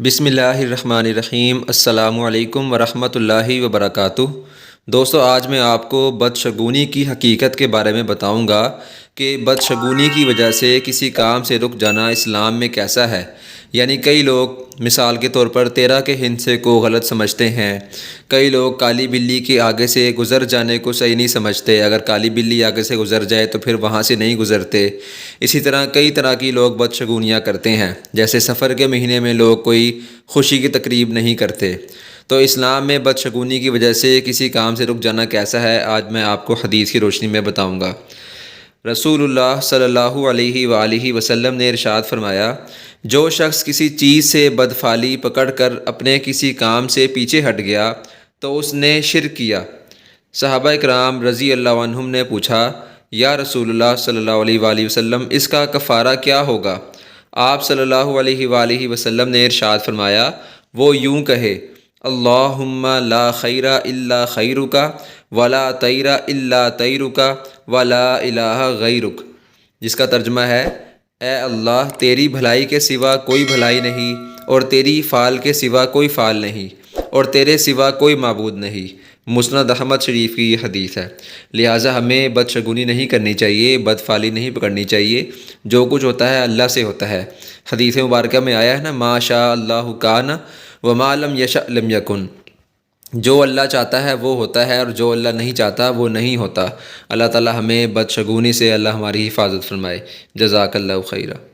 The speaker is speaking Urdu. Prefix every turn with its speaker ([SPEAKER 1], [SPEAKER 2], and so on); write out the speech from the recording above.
[SPEAKER 1] بسم اللہ الرحمن الرحیم۔ السلام علیکم ورحمۃ اللہ وبرکاتہ۔ دوستو، آج میں آپ کو بدشگونی کی حقیقت کے بارے میں بتاؤں گا کہ بدشگونی کی وجہ سے کسی کام سے رک جانا اسلام میں کیسا ہے۔ یعنی کئی لوگ مثال کے طور پر تیرہ کے ہندسے کو غلط سمجھتے ہیں۔ کئی لوگ کالی بلی کے آگے سے گزر جانے کو صحیح نہیں سمجھتے، اگر کالی بلی آگے سے گزر جائے تو پھر وہاں سے نہیں گزرتے۔ اسی طرح کئی طرح کی لوگ بدشگونیاں کرتے ہیں، جیسے سفر کے مہینے میں لوگ کوئی خوشی کی تقریب نہیں کرتے۔ تو اسلام میں بدشگونی کی وجہ سے کسی کام سے رک جانا کیسا ہے، آج میں آپ کو حدیث کی روشنی میں بتاؤں گا۔ رسول اللہ صلی اللہ علیہ وآلہ وسلم نے ارشاد فرمایا، جو شخص کسی چیز سے بدفعلی پکڑ کر اپنے کسی کام سے پیچھے ہٹ گیا تو اس نے شرک کیا۔ صحابہ اکرام رضی اللہ عنہم نے پوچھا، یا رسول اللہ صلی اللہ علیہ وآلہ وسلم، اس کا کفارہ کیا ہوگا؟ آپ صلی اللہ علیہ وآلہ وسلم نے ارشاد فرمایا، وہ یوں کہے، اللہم لا خیر الا خیرک ولا طیر الا طیرک ولا الہ غیرک، جس کا ترجمہ ہے، اے اللہ، تیری بھلائی کے سوا کوئی بھلائی نہیں، اور تیری فعل کے سوا کوئی فعل نہیں، اور تیرے سوا کوئی معبود نہیں۔ مسند احمد شریف کی یہ حدیث ہے۔ لہٰذا ہمیں بدشگونی نہیں کرنی چاہیے، بدفعلی نہیں پکڑنی چاہیے۔ جو کچھ ہوتا ہے اللہ سے ہوتا ہے۔ حدیث مبارکہ میں آیا ہے نا، ما شاء اللہ کان وما لم یشأ لم یکن، جو اللہ چاہتا ہے وہ ہوتا ہے، اور جو اللہ نہیں چاہتا وہ نہیں ہوتا۔ اللہ تعالی ہمیں بدشگونی سے اللہ ہماری حفاظت فرمائے۔ جزاک اللہ خیرہ۔